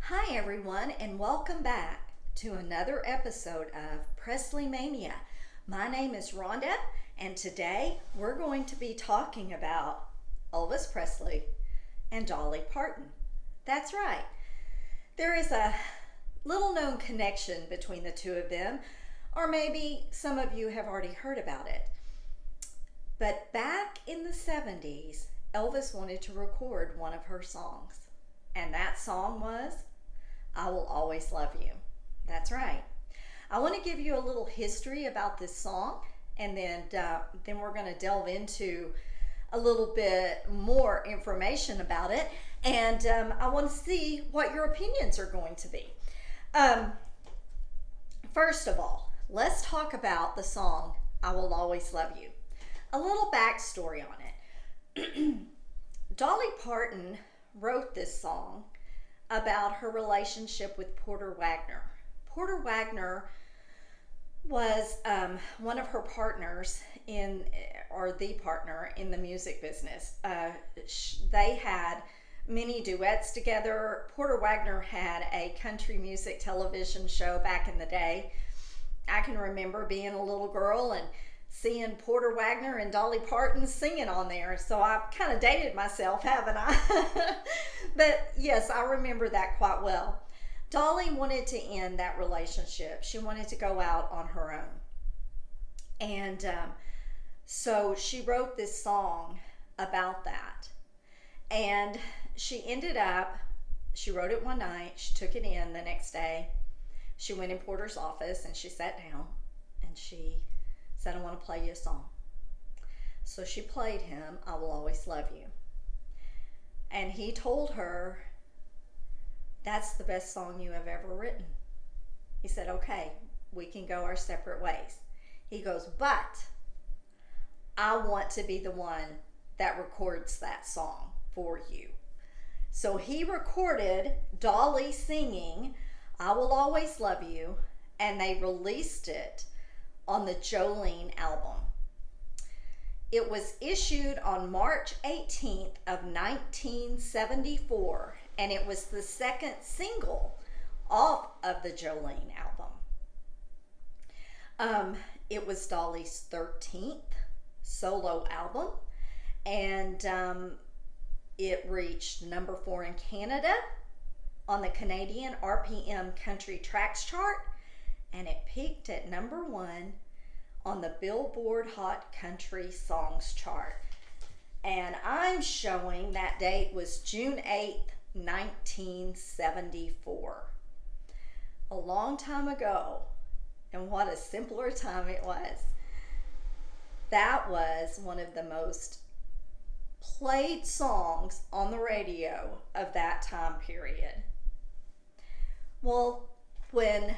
Hi, everyone, and welcome back to another episode of Presley Mania. My name is Rhonda, and today we're going to be talking about Elvis Presley and Dolly Parton. That's right, there is a little known connection between the two of them, or maybe some of you have already heard about it. But back in the 70s, Elvis wanted to record one of her songs, and that song was I Will Always Love You. That's right. I want to give you a little history about this song, and then we're going to delve into a little bit more information about it, and I want to see what your opinions are going to be. First of all, let's talk about the song I Will Always Love You. A little backstory on it. Dolly Parton wrote this song about her relationship with Porter Wagoner. Porter Wagoner was one of her partners or the partner in the music business. They had many duets together. Porter Wagoner had a country music television show back in the day. I can remember being a little girl and seeing Porter Wagoner and Dolly Parton singing on there. So I've kind of dated myself, haven't I? But yes, I remember that quite well. Dolly wanted to end that relationship. She wanted to go out on her own. And so she wrote this song about that. And she wrote it one night. She took it in the next day. She went in Porter's office and she sat down and she said, I want to play you a song. So she played him, I Will Always Love You. And he told her, that's the best song you have ever written. He said, okay, we can go our separate ways. He goes, but I want to be the one that records that song for you. So he recorded Dolly singing, I Will Always Love You, and they released it on the Jolene album. It was issued on March 18th of 1974, and it was the second single off of the Jolene album. It was Dolly's 13th solo album, and it reached number 4 in Canada on the Canadian RPM Country Tracks chart, and it peaked at number 1 on the Billboard Hot Country Songs chart. And I'm showing that date was June 8th, 1974. A long time ago, and what a simpler time it was. That was one of the most played songs on the radio of that time period. Well, when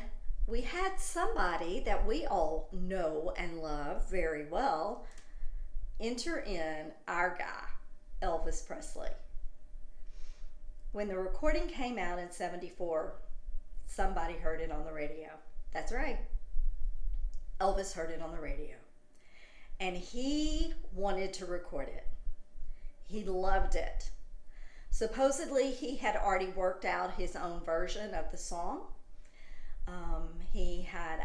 we had somebody that we all know and love very well enter in our guy, Elvis Presley. When the recording came out in 74, somebody heard it on the radio. That's right. Elvis heard it on the radio. And he wanted to record it. He loved it. Supposedly, he had already worked out his own version of the song. He had,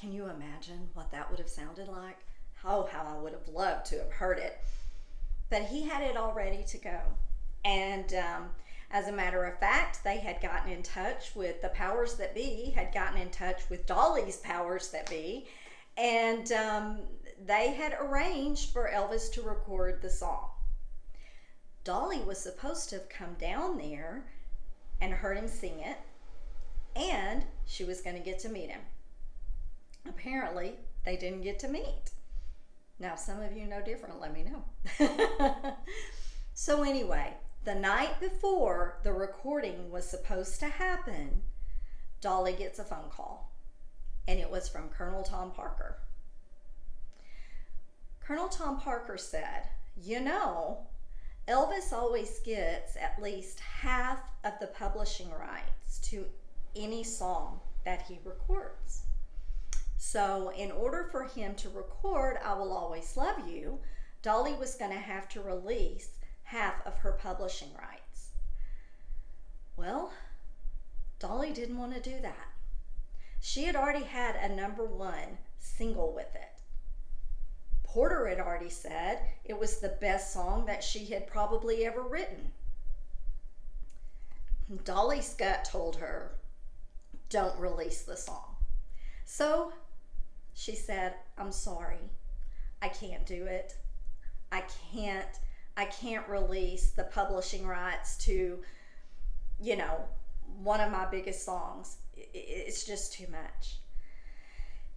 can you imagine what that would have sounded like? Oh, how I would have loved to have heard it. But he had it all ready to go. And as a matter of fact, they had gotten in touch with the powers that be, had gotten in touch with Dolly's powers that be, and they had arranged for Elvis to record the song. Dolly was supposed to have come down there and heard him sing it, and she was going to get to meet him. Apparently, they didn't get to meet. Now, some of you know different, let me know. So anyway, the night before the recording was supposed to happen, Dolly gets a phone call, and it was from Colonel Tom Parker. Colonel Tom Parker said, you know, Elvis always gets at least half of the publishing rights to any song that he records. So in order for him to record I Will Always Love You, Dolly was going to have to release half of her publishing rights. Well, Dolly didn't want to do that. She had already had a #1 single with it. Porter had already said it was the best song that she had probably ever written. Dolly's gut told her, don't release the song. So she said, I'm sorry, I can't do it. I can't release the publishing rights to, one of my biggest songs. It's just too much.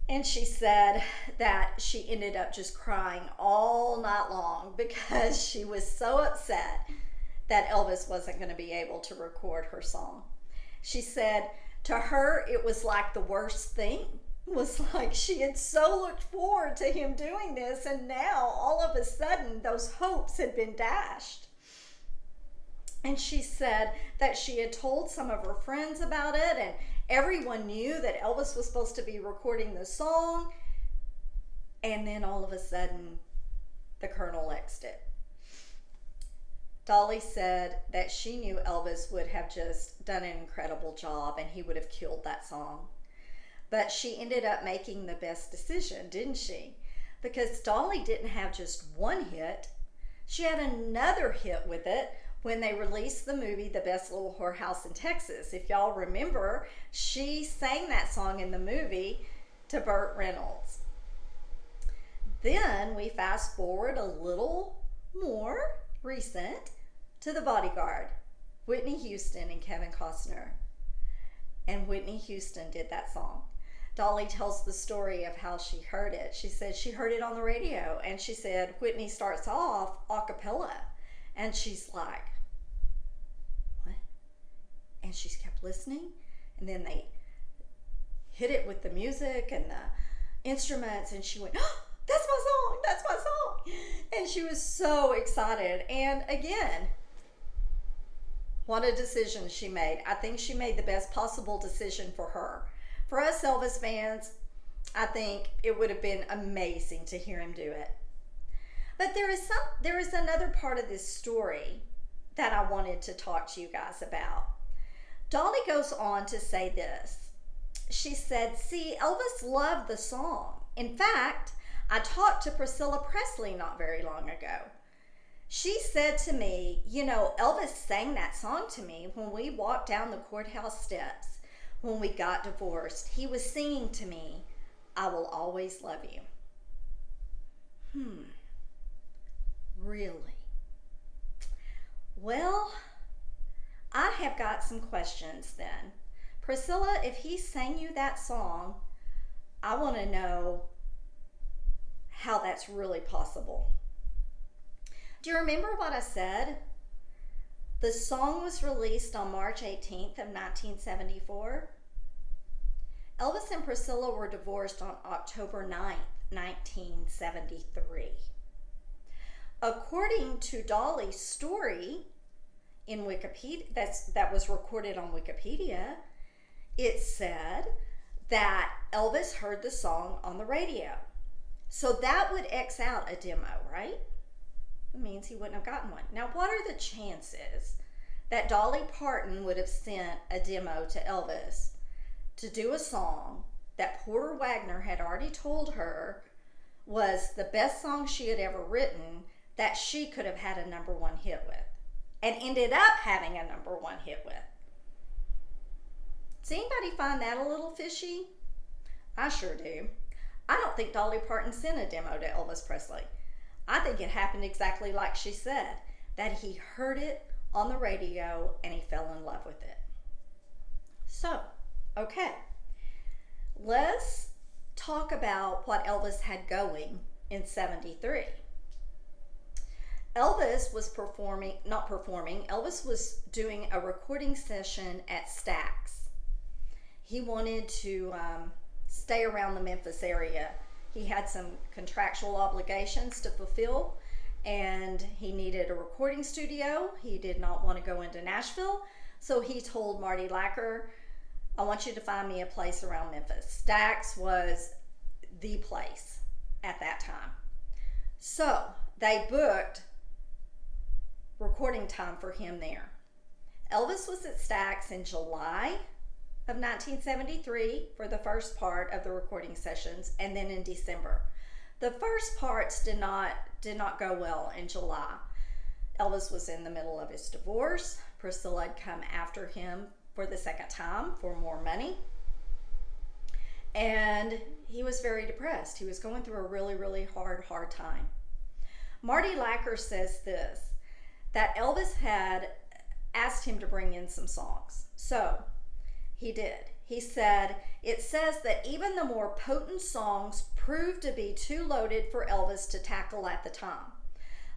And she said that she ended up just crying all night long because she was so upset that Elvis wasn't going to be able to record her song. She said to her it was like the worst thing. It was like she had so looked forward to him doing this, and now all of a sudden those hopes had been dashed. And she said that she had told some of her friends about it, and everyone knew that Elvis was supposed to be recording the song, and then all of a sudden the Colonel X'd it. Dolly said that she knew Elvis would have just done an incredible job and he would have killed that song. But she ended up making the best decision, didn't she? Because Dolly didn't have just one hit. She had another hit with it when they released the movie The Best Little Whorehouse in Texas. If y'all remember, she sang that song in the movie to Burt Reynolds. Then we fast forward a little more recent to The Bodyguard, Whitney Houston and Kevin Costner. And Whitney Houston did that song. Dolly tells the story of how she heard it. She said she heard it on the radio, and she said Whitney starts off a cappella, and she's like, what? And she's kept listening, and then they hit it with the music and the instruments, and she went, oh, that's my song, that's my song. And she was so excited. And again, what a decision she made. I think she made the best possible decision for her. For us Elvis fans, I think it would have been amazing to hear him do it. But there is another part of this story that I wanted to talk to you guys about. Dolly goes on to say this. She said, see, Elvis loved the song. In fact, I talked to Priscilla Presley not very long ago. She said to me, Elvis sang that song to me when we walked down the courthouse steps. When we got divorced, he was singing to me, I will always love you. Really? Well, I have got some questions then. Priscilla, if he sang you that song, I want to know how that's really possible. Do you remember what I said? The song was released on March 18th of 1974. Elvis and Priscilla were divorced on October 9th, 1973. According to Dolly's story in Wikipedia, that was recorded on Wikipedia, it said that Elvis heard the song on the radio. So that would X out a demo, right? It means he wouldn't have gotten one. Now, what are the chances that Dolly Parton would have sent a demo to Elvis to do a song that Porter Wagoner had already told her was the best song she had ever written that she could have had a #1 hit with and ended up having a #1 hit with? Does anybody find that a little fishy? I sure do. I don't think Dolly Parton sent a demo to Elvis Presley. I think it happened exactly like she said, that he heard it on the radio and he fell in love with it. So, okay, let's talk about what Elvis had going in 73. Elvis was Elvis was doing a recording session at Stax. He wanted to stay around the Memphis area. He had some contractual obligations to fulfill, and he needed a recording studio. He did not want to go into Nashville, so he told Marty Lacker, I want you to find me a place around Memphis. Stax was the place at that time. So they booked recording time for him there. Elvis was at Stax in July of 1973 for the first part of the recording sessions, and then in December. The first parts did not go well in July. Elvis was in the middle of his divorce. Priscilla had come after him for the second time for more money. And he was very depressed. He was going through a really, really hard time. Marty Lacker says this, that Elvis had asked him to bring in some songs. So he did. He said, it says that even the more potent songs proved to be too loaded for Elvis to tackle at the time.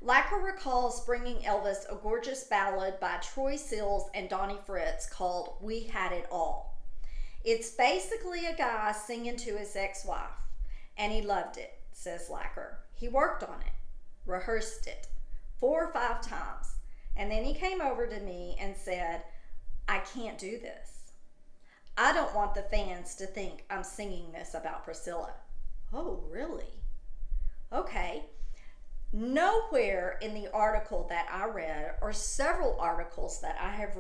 Lacker recalls bringing Elvis a gorgeous ballad by Troy Seals and Donnie Fritz called We Had It All. It's basically a guy singing to his ex-wife, and he loved it, says Lacker. He worked on it, rehearsed it 4 or 5 times, and then he came over to me and said, I can't do this. I don't want the fans to think I'm singing this about Priscilla. Oh, really? Okay. Nowhere in the article that I read, or several articles that I have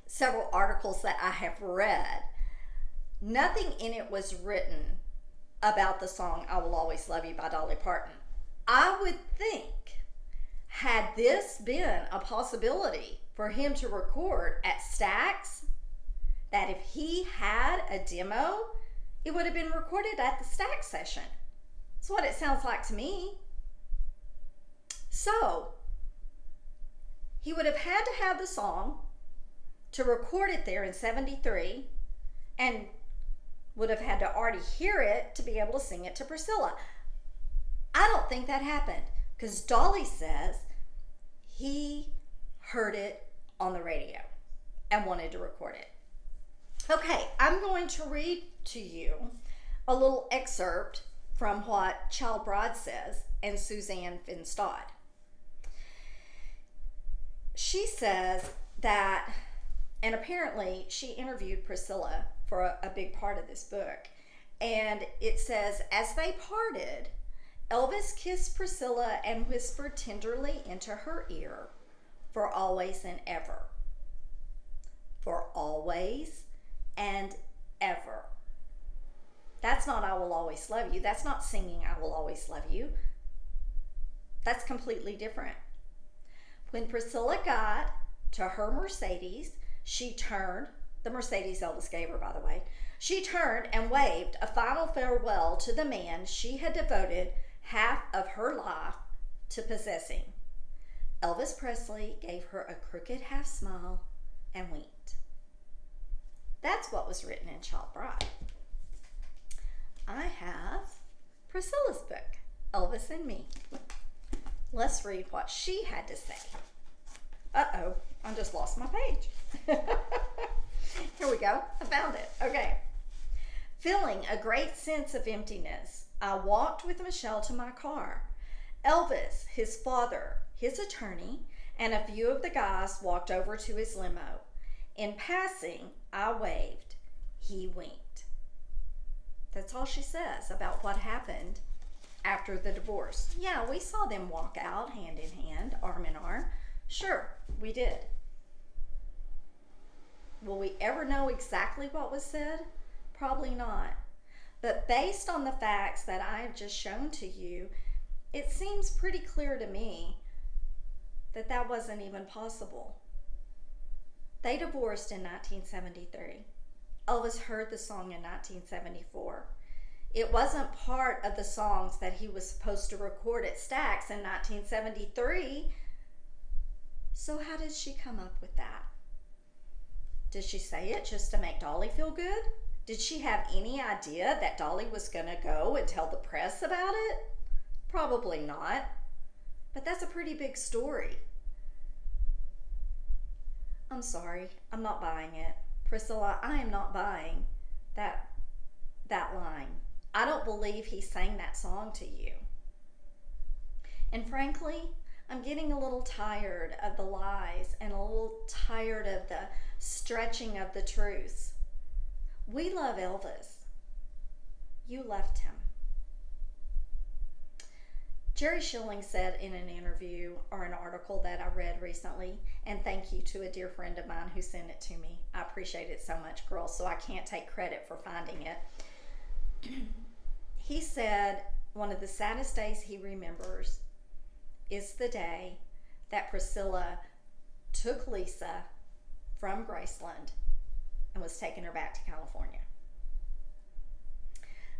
several articles that I have read, nothing in it was written about the song I Will Always Love You by Dolly Parton. I would think, had this been a possibility for him to record at Stax, that if he had a demo, it would have been recorded at the Stax session. That's what it sounds like to me. So, he would have had to have the song to record it there in 73, and would have had to already hear it to be able to sing it to Priscilla. I don't think that happened, because Dolly says he heard it on the radio and wanted to record it. Okay, I'm going to read to you a little excerpt from what Child Bride says and Suzanne Finstad. She says that, and apparently she interviewed Priscilla for a big part of this book, and it says, as they parted, Elvis kissed Priscilla and whispered tenderly into her ear, for always and ever. For always and ever. That's not I Will Always Love You. That's not singing I Will Always Love You. That's completely different. When Priscilla got to her Mercedes, she turned, the Mercedes Elvis gave her, by the way, she turned and waved a final farewell to the man she had devoted half of her life to possessing. Elvis Presley gave her a crooked half smile and winked. That's what was written in Child Bride. I have Priscilla's book, Elvis and Me. Let's read what she had to say. Uh-oh, I just lost my page. Here we go. I found it. Okay. Feeling a great sense of emptiness, I walked with Michelle to my car. Elvis, his father, his attorney, and a few of the guys walked over to his limo. In passing, I waved. He winked. That's all she says about what happened after the divorce. Yeah, we saw them walk out hand in hand, arm in arm. Sure, we did. Will we ever know exactly what was said? Probably not. But based on the facts that I have just shown to you, it seems pretty clear to me that that wasn't even possible. They divorced in 1973. Elvis heard the song in 1974. It wasn't part of the songs that he was supposed to record at Stax in 1973. So how did she come up with that? Did she say it just to make Dolly feel good? Did she have any idea that Dolly was going to go and tell the press about it? Probably not. But that's a pretty big story. I'm sorry, I'm not buying it. Priscilla, I am not buying that line. I don't believe he sang that song to you. And frankly, I'm getting a little tired of the lies and a little tired of the stretching of the truth. We love Elvis. You left him. Jerry Schilling said in an interview or an article that I read recently, and thank you to a dear friend of mine who sent it to me. I appreciate it so much, girls, so I can't take credit for finding it. He said one of the saddest days he remembers is the day that Priscilla took Lisa from Graceland and was taking her back to California.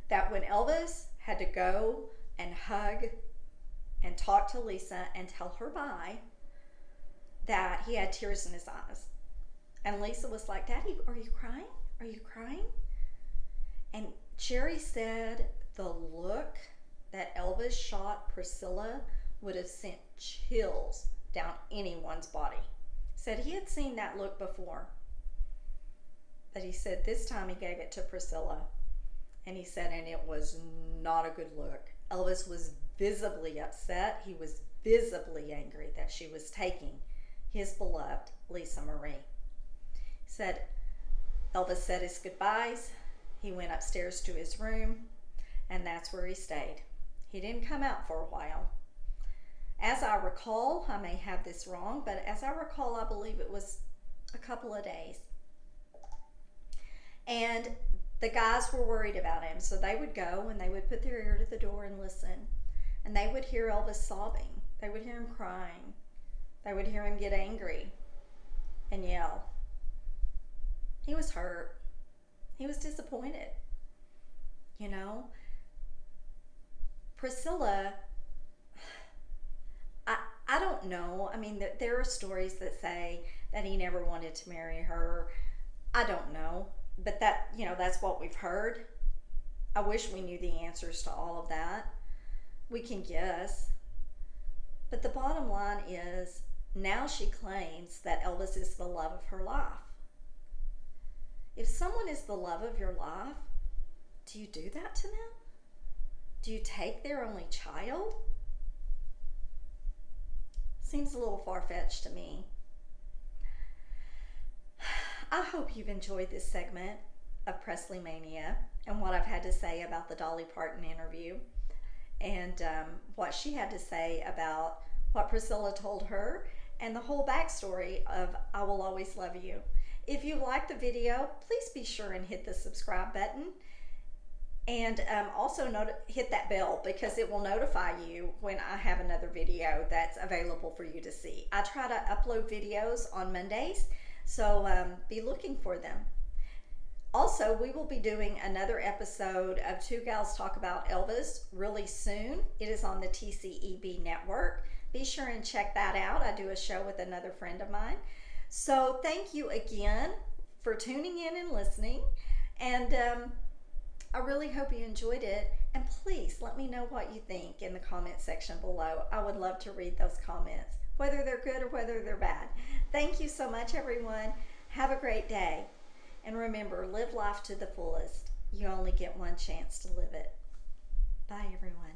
That when Elvis had to go and hug and talk to Lisa and tell her bye, that he had tears in his eyes. And Lisa was like, Daddy, are you crying? Are you crying? And Jerry said the look that Elvis shot Priscilla would have sent chills down anyone's body. Said he had seen that look before. But he said this time he gave it to Priscilla. And he said, and it was not a good look. Elvis was visibly upset. He was visibly angry that she was taking his beloved Lisa Marie. He said, Elvis said his goodbyes. He went upstairs to his room, and that's where he stayed. He didn't come out for a while. As I recall, I may have this wrong, but as I recall, I believe it was a couple of days. And the guys were worried about him, so they would go and they would put their ear to the door and listen. And they would hear Elvis sobbing. They would hear him crying. They would hear him get angry and yell. He was hurt. He was disappointed. You know? Priscilla, I don't know. I mean, there are stories that say that he never wanted to marry her. I don't know. But that, you know, that's what we've heard. I wish we knew the answers to all of that. We can guess. But the bottom line is, now she claims that Elvis is the love of her life. If someone is the love of your life, do you do that to them? Do you take their only child? Seems a little far-fetched to me. I hope you've enjoyed this segment of Presley Mania and what I've had to say about the Dolly Parton interview and what she had to say about what Priscilla told her and the whole backstory of I Will Always Love You. If you liked the video, please be sure and hit the subscribe button and also hit that bell because it will notify you when I have another video that's available for you to see. I try to upload videos on Mondays, so be looking for them. Also, we will be doing another episode of Two Gals Talk About Elvis really soon. It is on the TCEB network. Be sure and check that out. I do a show with another friend of mine. So thank you again for tuning in and listening. And I really hope you enjoyed it. And please let me know what you think in the comment section below. I would love to read those comments, whether they're good or whether they're bad. Thank you so much, everyone. Have a great day. And remember, live life to the fullest. You only get one chance to live it. Bye, everyone.